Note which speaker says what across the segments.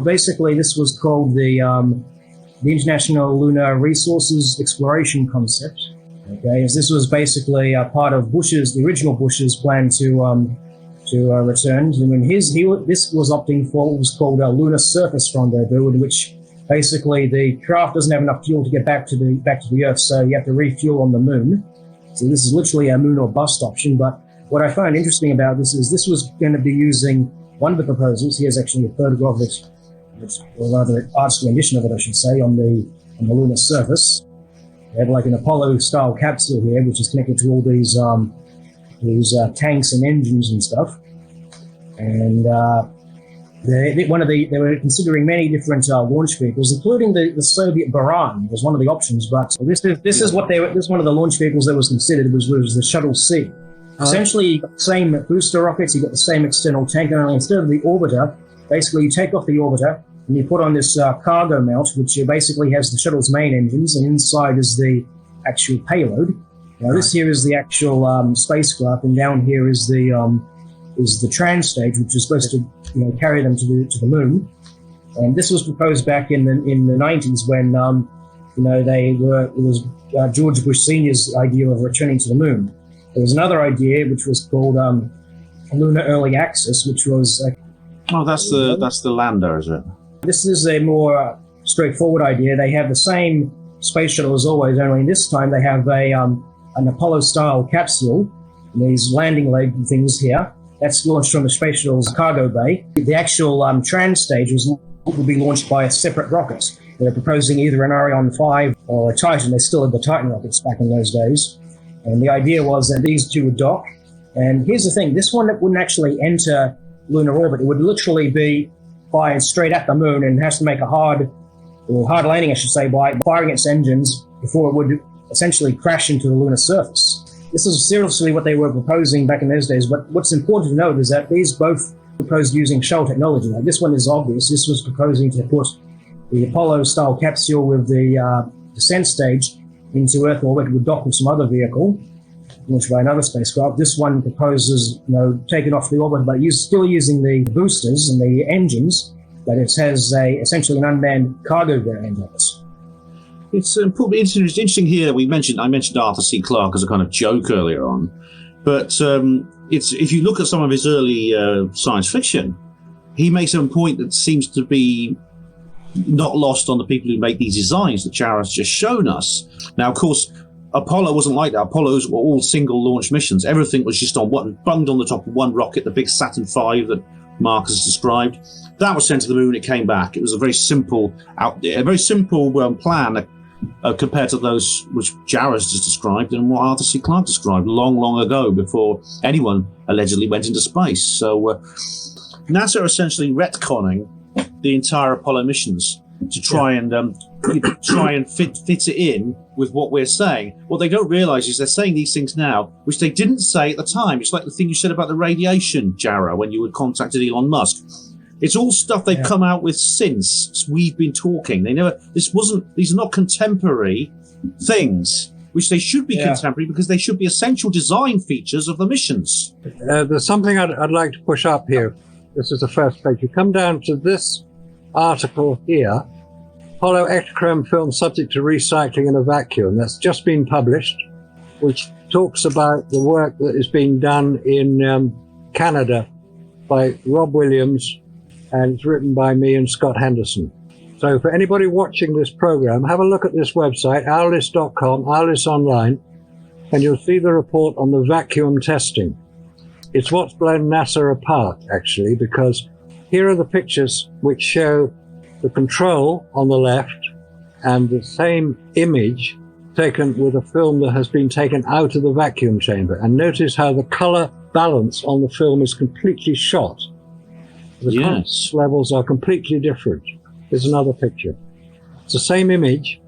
Speaker 1: Basically, this was called the International Lunar Resources Exploration Concept. Okay, as this was basically a part of the original Bush's plan to return. And when this was opting for what was called a lunar surface rendezvous, in which basically the craft doesn't have enough fuel to get back to the Earth, so you have to refuel on the Moon. So this is literally a moon or bust option. But what I find interesting about this is this was going to be using one of the proposals. Here's actually a photograph of it, or rather an artist's rendition of it, I should say, on the lunar surface. They have like an Apollo-style capsule here, which is connected to all these tanks and engines and stuff. And they were considering many different launch vehicles, including the Soviet Buran was one of the options. But this is one of the launch vehicles that was considered was the Shuttle C. Essentially, you got the same booster rockets, you got the same external tank, and only instead of the orbiter, basically you take off the orbiter and you put on this cargo mount, which basically has the shuttle's main engines, and inside is the actual payload. Now, this here is the actual spacecraft, and down here is the trans stage, which is supposed to carry them to the moon. And this was proposed back in the 90s when it was George Bush Sr.'s idea of returning to the moon. There was another idea which was called Lunar Early Access, which was
Speaker 2: that's the lander, is it?
Speaker 1: This is a more straightforward idea. They have the same space shuttle as always, only this time they have an Apollo-style capsule, these landing leg things here. That's launched from the space shuttle's cargo bay. The actual trans stage will be launched by a separate rocket. They're proposing either an Ariane 5 or a Titan. They still had the Titan rockets back in those days. And the idea was that these two would dock. And here's the thing, this one wouldn't actually enter lunar orbit. It would literally be fired straight at the moon and has to make a hard landing, I should say, by firing its engines before it would essentially crash into the lunar surface. This is seriously what they were proposing back in those days. But what's important to note is that these both proposed using shuttle technology. Like this one is obvious. This was proposing to put the Apollo-style capsule with the descent stage into Earth orbit. It would dock with some other vehicle, launched by another spacecraft. This one proposes, taking off the orbit, but still using the boosters and the engines, but it has essentially an unmanned cargo variant of it.
Speaker 2: It's interesting here. I mentioned Arthur C. Clarke as a kind of joke earlier on, but if you look at some of his early science fiction, he makes a point that seems to be not lost on the people who make these designs that Jarrah's just shown us. Now, of course, Apollo wasn't like that. Apollos were all single launch missions. Everything was just bunged on the top of one rocket, the big Saturn V that Mark has described. That was sent to the moon. It came back. It was a very simple plan compared to those which Jarrah's just described and what Arthur C. Clarke described long, long ago, before anyone allegedly went into space. So NASA are essentially retconning the entire Apollo missions to try and fit it in with what we're saying. What they don't realize is they're saying these things now, which they didn't say at the time. It's like the thing you said about the radiation, Jarrah, when you had contacted Elon Musk. It's all stuff they've come out with since we've been talking. These are not contemporary things, which they should be contemporary because they should be essential design features of the missions.
Speaker 3: There's something I'd like to push up here. This is the first page. You come down to this article here, Apollo Ectochrome film subject to recycling in a vacuum. That's just been published, which talks about the work that is being done in Canada by Rob Williams, and it's written by me and Scott Henderson. So for anybody watching this program, have a look at this website, owlis.com, Owlis Online, and you'll see the report on the vacuum testing. It's what's blown NASA apart, actually, because here are the pictures which show the control on the left and the same image taken with a film that has been taken out of the vacuum chamber. And notice how the color balance on the film is completely shot. The contrast levels are completely different. Here's another picture. It's the same image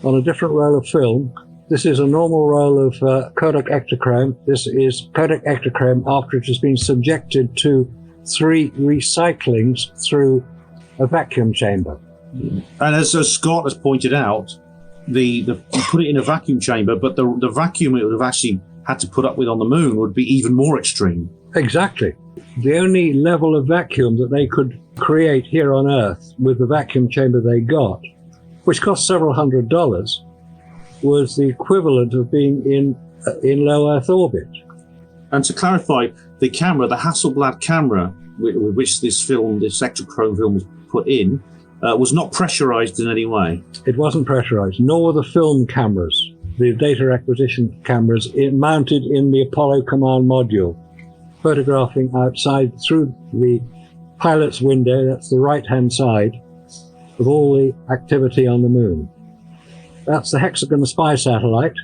Speaker 3: on a different roll of film. This is a normal roll of Kodak Ectochrome. This is Kodak Ectochrome after it has been subjected to 3 recyclings through a vacuum chamber.
Speaker 2: And as Scott has pointed out, you put it in a vacuum chamber, but the vacuum it would have actually had to put up with on the moon would be even more extreme.
Speaker 3: Exactly. The only level of vacuum that they could create here on Earth with the vacuum chamber they got, which cost several $100s, was the equivalent of being in low Earth orbit.
Speaker 2: And to clarify, the camera, the Hasselblad camera with which this Ektachrome film was put in, was not pressurized in any way.
Speaker 3: It wasn't pressurized, nor were the film cameras, the data acquisition cameras mounted in the Apollo command module, photographing outside through the pilot's window, that's the right-hand side, of all the activity on the moon. That's the Hexagon Spy satellite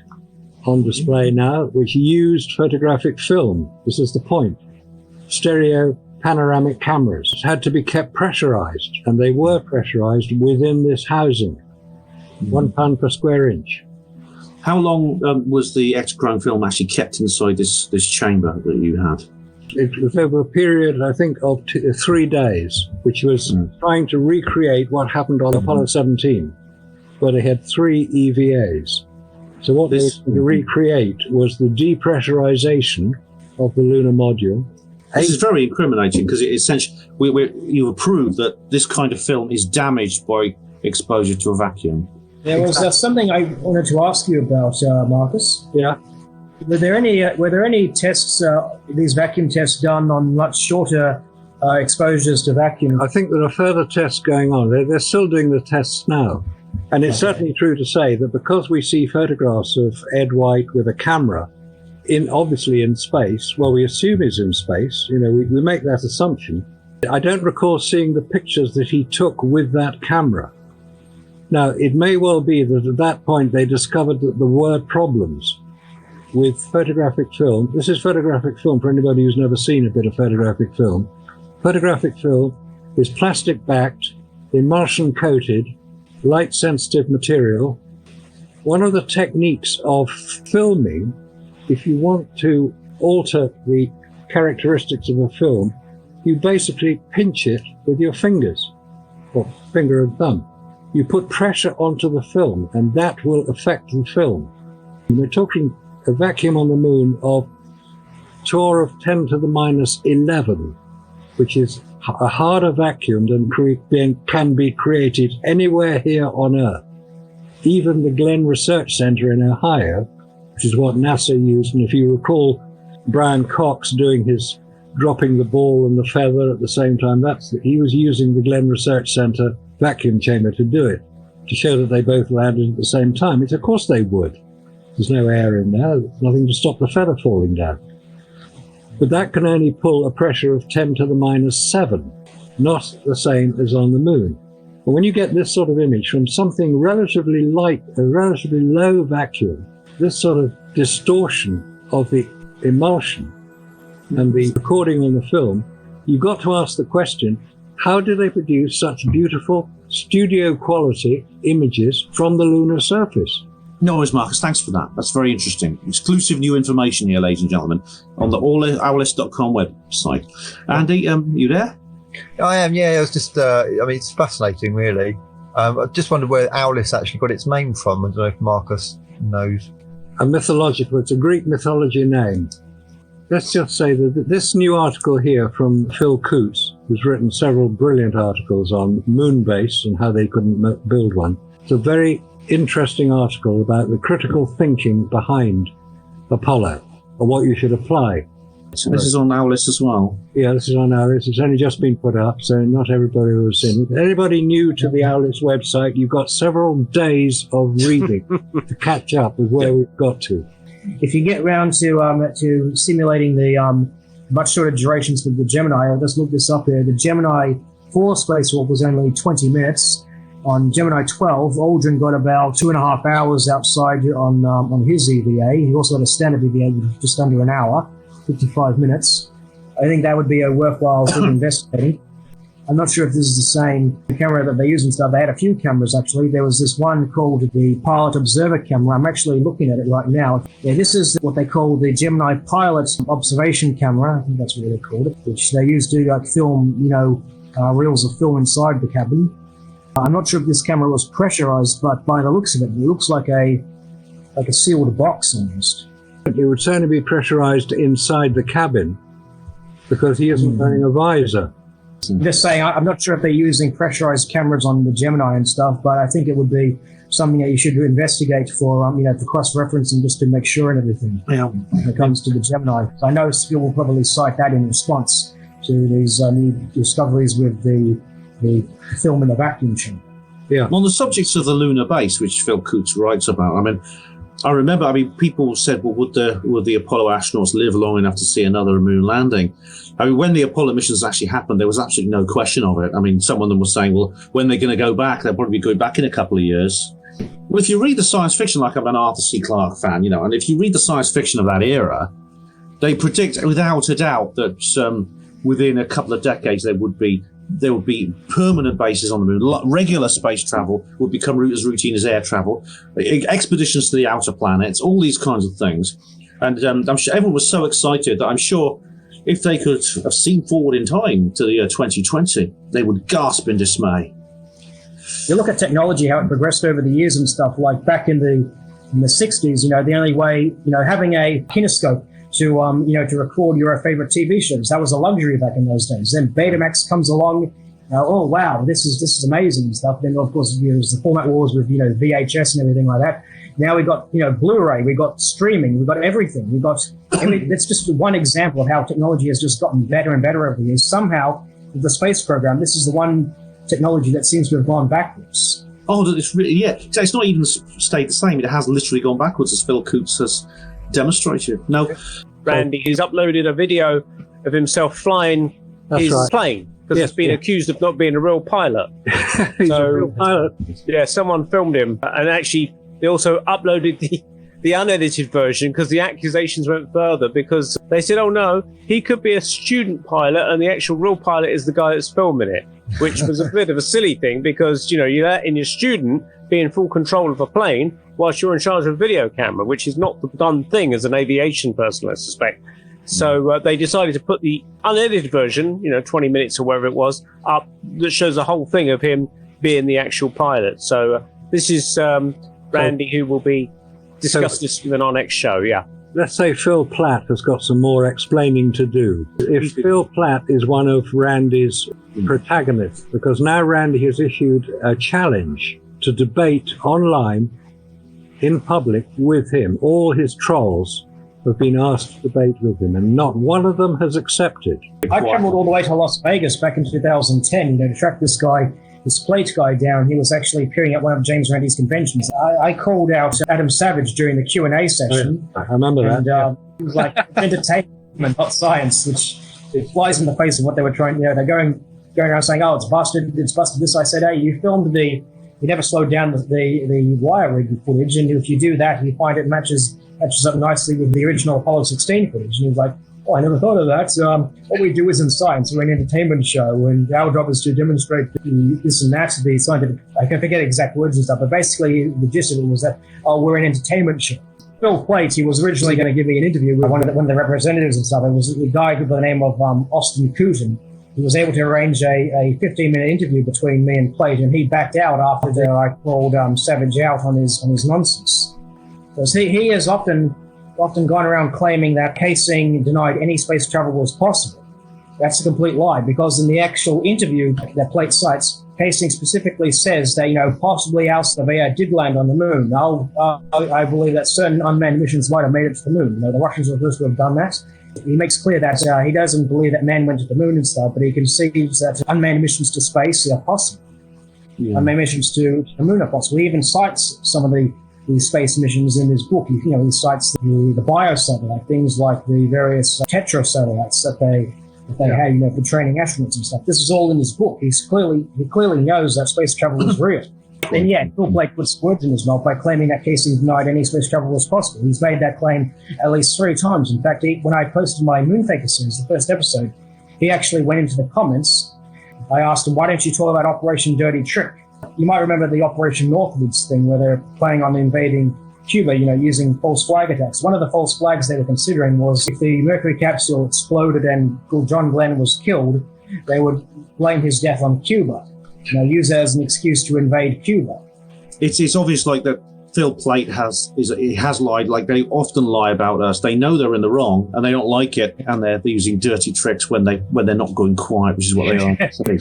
Speaker 3: on display now, which used photographic film. This is the point. Stereo panoramic cameras had to be kept pressurized, and they were pressurized within this housing, 1 pound per square inch.
Speaker 2: How long was the Ektachrome film actually kept inside this chamber that you had?
Speaker 3: It was over a period, I think, of 3 days, which was trying to recreate what happened on Apollo 17, where they had 3 EVAs. So what they were trying to recreate was the depressurization of the lunar module.
Speaker 2: This is very incriminating because it essentially you have proved that this kind of film is damaged by exposure to a vacuum.
Speaker 1: There was something I wanted to ask you about, Marcus.
Speaker 3: Yeah.
Speaker 1: Were there any tests, these vacuum tests, done on much shorter exposures to vacuum?
Speaker 3: I think there are further tests going on. They're still doing the tests now. And it's certainly true to say that because we see photographs of Ed White with a camera, obviously in space, well, we assume he's in space, we make that assumption. I don't recall seeing the pictures that he took with that camera. Now, it may well be that at that point they discovered that there were problems with photographic film. This is photographic film for anybody who's never seen a bit of photographic film. Photographic film is plastic-backed, emulsion-coated, light-sensitive material. One of the techniques of filming, if you want to alter the characteristics of a film, you basically pinch it with your fingers, or finger and thumb. You put pressure onto the film, and that will affect the film. And we're talking a vacuum on the moon of torr of 10 to the minus 11, which is a harder vacuum than can be created anywhere here on Earth. Even the Glenn Research Center in Ohio, which is what NASA used, and if you recall Brian Cox doing his dropping the ball and the feather at the same time, he was using the Glenn Research Center vacuum chamber to do it, to show that they both landed at the same time. Of course they would. There's no air in there, nothing to stop the feather falling down. But that can only pull a pressure of 10 to the minus 7, not the same as on the moon. But when you get this sort of image from something relatively light, a relatively low vacuum, this sort of distortion of the emulsion and the recording on the film, you've got to ask the question, how do they produce such beautiful studio quality images from the lunar surface?
Speaker 2: No worries, Marcus. Thanks for that. That's very interesting. Exclusive new information here, ladies and gentlemen, on the allowlist.com website. Andy, you there?
Speaker 4: I am, yeah. I was just, it's fascinating, really. I just wondered where Owlis actually got its name from. I don't know if Marcus knows.
Speaker 3: It's a Greek mythology name. Let's just say that this new article here from Phil Coots, who's written several brilliant articles on Moonbase and how they couldn't build one. It's a very interesting article about the critical thinking behind Apollo and what you should apply.
Speaker 2: So this is on our list as well?
Speaker 3: Yeah, this is on our list. It's only just been put up, so not everybody will have seen it. Anybody new to the Owlis website, you've got several days of reading to catch up with where we've got to.
Speaker 1: If you get round to simulating the much shorter durations with the Gemini, I'll just look this up here. The Gemini 4 spacewalk was only 20 minutes. On Gemini 12, Aldrin got about 2.5 hours outside on his EVA. He also had a standard EVA with just under an hour, 55 minutes. I think that would be a worthwhile thing investigating. I'm not sure if this is the same camera that they use and stuff. They had a few cameras, actually. There was this one called the Pilot Observer camera. I'm actually looking at it right now. Yeah, this is what they call the Gemini Pilot Observation camera. I think that's what they called it, which they use to film, reels of film inside the cabin. I'm not sure if this camera was pressurized, but by the looks of it, it looks like a sealed box almost.
Speaker 3: It would certainly be pressurized inside the cabin. because he isn't wearing a visor.
Speaker 1: Just saying, I'm not sure if they're using pressurized cameras on the Gemini and stuff, but I think it would be something that you should investigate for, for cross-referencing, just to make sure and everything.
Speaker 2: Yeah.
Speaker 1: When it comes to the Gemini. I know Skill will probably cite that in response to these new discoveries with the film in the vacuum chamber.
Speaker 3: Yeah.
Speaker 2: On the subject of the lunar base, which Phil Coots writes about, I remember, people said, well, would the Apollo astronauts live long enough to see another moon landing? When the Apollo missions actually happened, there was absolutely no question of it. Some of them were saying, well, when they're going to go back, they'll probably be going back in a couple of years. Well, if you read the science fiction, like I'm an Arthur C. Clarke fan, and if you read the science fiction of that era, they predict without a doubt that within a couple of decades there would be permanent bases on the moon. Regular space travel would become as routine as air travel. Expeditions to the outer planets, all these kinds of things. And I'm sure everyone was so excited that I'm sure if they could have seen forward in time to the year 2020, they would gasp in dismay.
Speaker 1: You look at technology, how it progressed over the years and stuff. Like back in the 60s, the only way, having a kinescope to record your favorite TV shows, that was a luxury back in those days. Then Betamax comes along. Oh wow, this is amazing and stuff. Then of course there's the format wars with VHS and everything like that. Now we've got Blu-ray, we've got streaming, we've got everything. That's just one example of how technology has just gotten better and better over the years. Somehow with the space program, this is the one technology that seems to have gone backwards.
Speaker 2: Oh, it's really, yeah. So it's not even stayed the same. It has literally gone backwards, as Phil Coots has demonstrated. No,
Speaker 5: Randy, he's uploaded a video of himself flying his plane because he's been accused of not being a real pilot.
Speaker 3: He's a real pilot.
Speaker 5: Yeah, someone filmed him, and actually they also uploaded the unedited version because the accusations went further, because they said, oh no, he could be a student pilot and the actual real pilot is the guy that's filming it, which was a bit of a silly thing, because you're letting your student be in full control of a plane whilst you're in charge of a video camera, which is not the done thing as an aviation person, I suspect. So they decided to put the unedited version, 20 minutes or whatever it was, up, that shows the whole thing of him being the actual pilot. So this is Randy, who will be discuss this in our next show. Yeah.
Speaker 3: Let's say Phil Platt has got some more explaining to do. If Phil Platt is one of Randy's protagonists, because now Randy has issued a challenge to debate online in public with him. All his trolls have been asked to debate with him, and not one of them has accepted.
Speaker 1: I traveled all the way to Las Vegas back in 2010, to track this plate guy down. He was actually appearing at one of James Randi's conventions. I called out Adam Savage during the Q&A session.
Speaker 3: I remember that.
Speaker 1: And he was like, entertainment, not science, which it flies in the face of what they were trying. They're going around saying, oh, it's busted this. I said, hey, you filmed you never slowed down the wire rig footage, and if you do that, you find it matches up nicely with the original Apollo 16 footage. And he was like, oh, I never thought of that. What we do is in science. We're an entertainment show, and our job is to demonstrate this and that, the scientific. I can forget exact words and stuff, but basically the gist of it was that, we're an entertainment show. Phil Plate, he was originally going to give me an interview with one of the representatives and stuff. It was a guy by the name of Austin Cooten. He was able to arrange a 15-minute interview between me and Plate, and he backed out after I called Savage out on his nonsense. Because he has often gone around claiming that Casing denied any space travel was possible. That's a complete lie, because in the actual interview that Plate cites, Casing specifically says that, possibly our surveyor did land on the moon. I believe that certain unmanned missions might have made it to the moon. The Russians were supposed to have done that. He makes clear that he doesn't believe that man went to the moon and stuff, but he conceives that unmanned missions to space are possible. Yeah. Unmanned missions to the moon are possible. He even cites some of the space missions in his book. He cites the biosatellite, things like the various Tetra satellites that they had, for training astronauts and stuff. This is all in his book. He clearly knows that space travel is real. And yet, Phil Blake puts words in his mouth by claiming that Casey denied any space travel was possible. He's made that claim at least 3 times. In fact, when I posted my Moonfaker series, the first episode, he actually went into the comments. I asked him, why don't you talk about Operation Dirty Trick? You might remember the Operation Northwoods thing, where they're planning on invading Cuba, using false flag attacks. One of the false flags they were considering was if the Mercury capsule exploded and John Glenn was killed, they would blame his death on Cuba. Use it as an excuse to invade Cuba.
Speaker 2: It's obvious, like, that Phil Plait has lied, like they often lie about us. They know they're in the wrong and they don't like it, and they're using dirty tricks when they're not going quiet, which is what they are.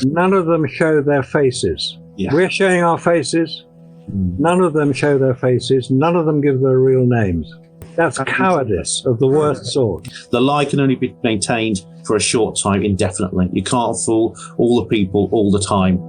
Speaker 3: None of them show their faces.
Speaker 2: Yeah.
Speaker 3: We're showing our faces. None of them show their faces. None of them give their real names. That's cowardice of the worst sort.
Speaker 2: The lie can only be maintained for a short time, indefinitely. You can't fool all the people all the time.